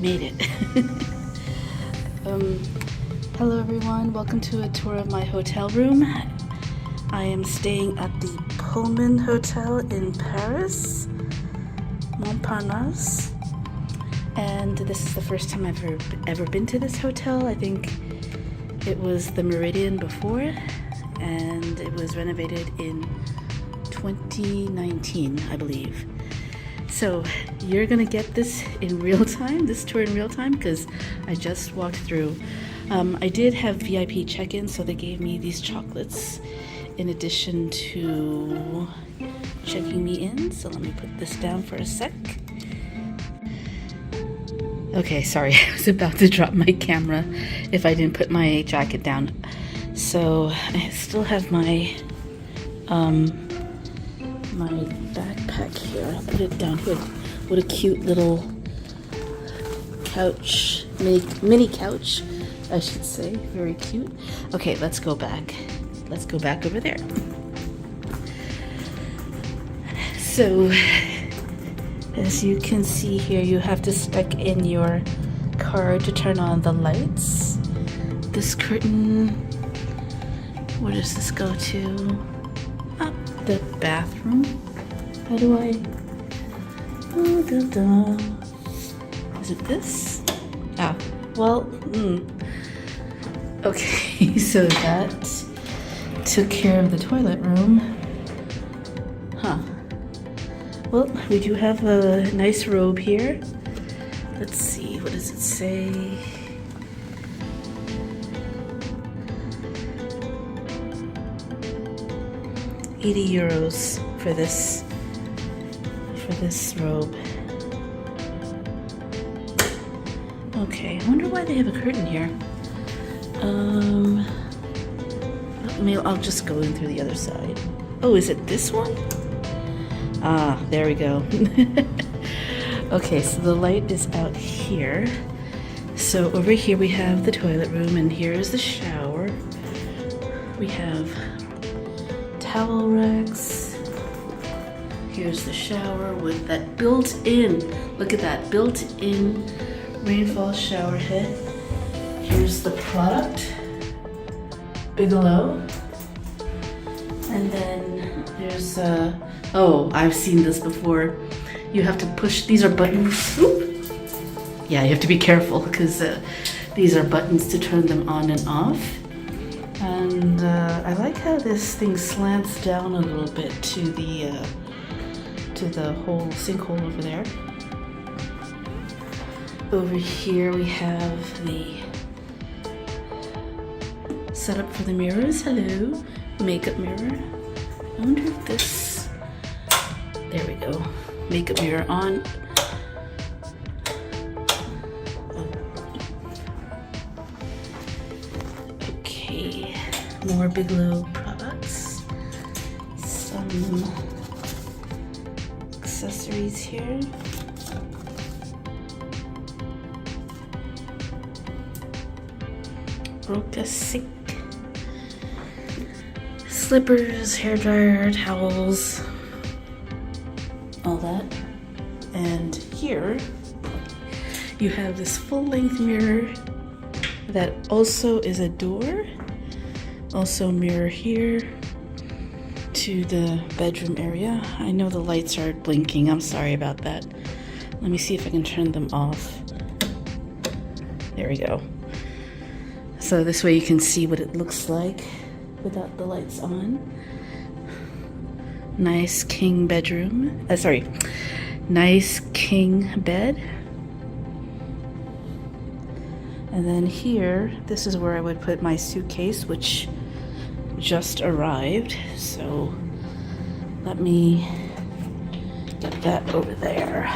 made it. Hello everyone, welcome to a tour of my hotel room. I am staying at the Pullman Hotel in Paris Montparnasse, and this is the first time I've ever been to this hotel. I think it was the Meridien before, and it was renovated in 2019, I believe. So you're gonna get this in real time, this tour in real time, because I just walked through. I did have VIP check-in, so they gave me these chocolates in addition to checking me in. So let me put this down for a sec. Okay, sorry, I was about to drop my camera if I didn't put my jacket down. So I still have my my backpack here. I'll put it down here. What a cute little couch, mini couch, I should say. Very cute. Okay, let's go back. Let's go back over there. So, as you can see here, you have to stick in your card to turn on the lights. This curtain, where does this go to? Up the bathroom. How do I? Is it this? Ah, well, okay, so that took care of the toilet room. Huh. Well, we do have a nice robe here. Let's see, what does it say? €80 for this robe. Okay, I wonder why they have a curtain here. I'll just go in through the other side. Oh, is it this one? Ah, there we go. Okay, so the light is out here. So over here we have the toilet room, and here is the shower. We have towel racks. Here's the shower with that built-in, look at that, built-in rainfall shower head. Here's the product, Bigelow. And then there's oh, I've seen this before. You have to push, these are buttons. Oop. Yeah, you have to be careful because these are buttons to turn them on and off. And I like how this thing slants down a little bit to the whole sinkhole over there. Over here we have the setup for the mirrors. Hello, makeup mirror. I wonder if this, there we go, makeup mirror on. Okay, more Bigelow products. Some accessories here. Roca sink. Slippers, hairdryer, towels, all that. And here you have this full-length mirror that also is a door. Also mirror here to the bedroom area. I know the lights are blinking, I'm sorry about that. Let me see if I can turn them off. There we go. So this way you can see what it looks like without the lights on. Nice king bedroom. Nice king bed. And then here, this is where I would put my suitcase, which just arrived. So let me get that over there.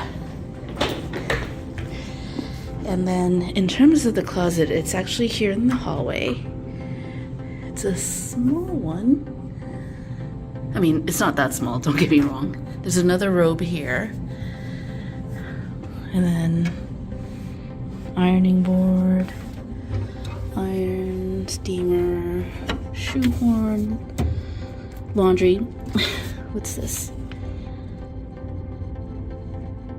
And then in terms of the closet, it's actually here in the hallway. It's a small one. I mean, it's not that small, don't get me wrong. There's another robe here. And then ironing board, iron, steamer, shoehorn, laundry. What's this?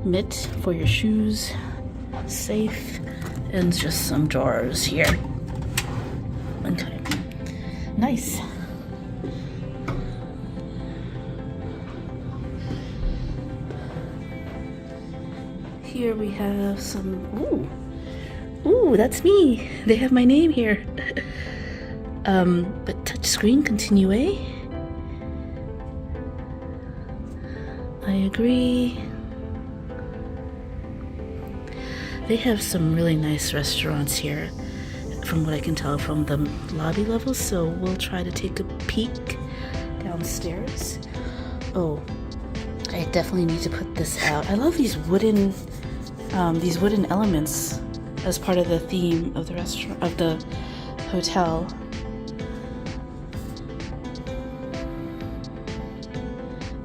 Mitt for your shoes. safe, and just some drawers here. Okay, nice. Here we have some, ooh, that's me. They have my name here. But touchscreen, continue. I agree. They have some really nice restaurants here, from what I can tell from the lobby level, so we'll try to take a peek downstairs. Oh, I definitely need to put this out. I love these wooden elements as part of the theme of the restaurant, of the hotel.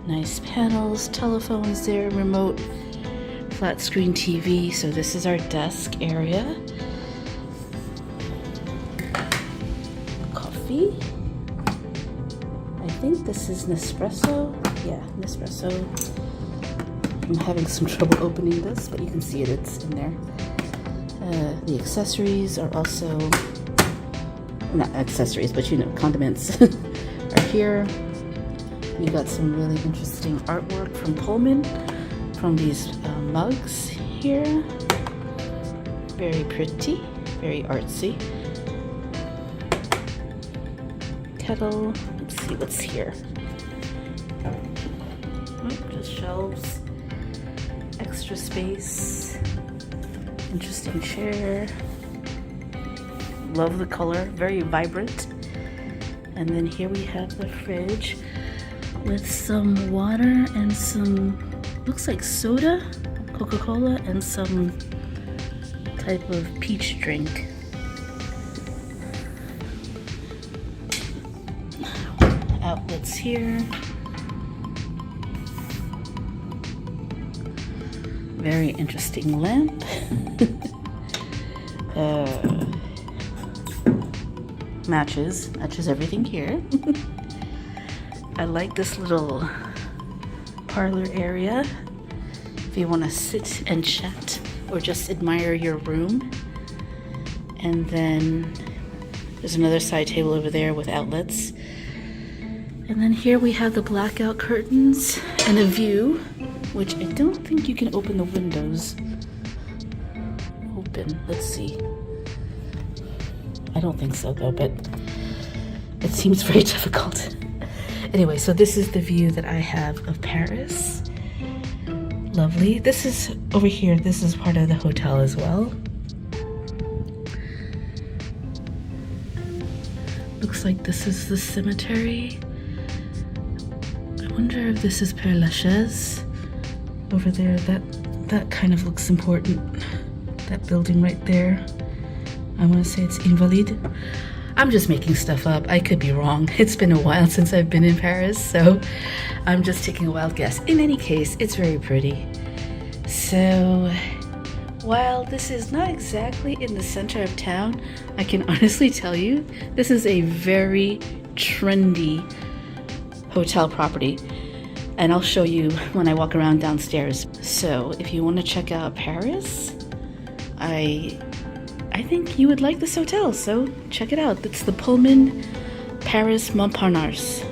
Nice panels, telephones there, remote, flat screen TV. So this is our desk area. Coffee. I think this is Nespresso. Yeah, Nespresso. I'm having some trouble opening this, but you can see it's in there. The accessories are also, not accessories, but you know, condiments are here. We got some really interesting artwork from Pullman, from these mugs here. Very pretty, very artsy. Kettle, let's see what's here. Oh, just shelves, extra space, interesting chair. Love the color, very vibrant. And then here we have the fridge with some water and some, looks like soda, Coca-Cola, and some type of peach drink. Outlets here. Very interesting lamp. Matches everything here. I like this little parlor area if you want to sit and chat or just admire your room. And then there's another side table over there with outlets. And then here we have the blackout curtains and a view, which I don't think you can open the windows. Open, let's see. I don't think so though, but it seems very difficult. Anyway, so this is the view that I have of Paris. Lovely. This is over here. This is part of the hotel as well. Looks like this is the cemetery. I wonder if this is Père Lachaise over there. That kind of looks important. That building right there. I want to say it's Invalides. I'm just making stuff up. I could be wrong. It's been a while since I've been in Paris, so I'm just taking a wild guess. In any case, it's very pretty. So, while this is not exactly in the center of town, I can honestly tell you, this is a very trendy hotel property. And I'll show you when I walk around downstairs. So, if you want to check out Paris, I think you would like this hotel, so check it out. It's the Pullman Paris Montparnasse.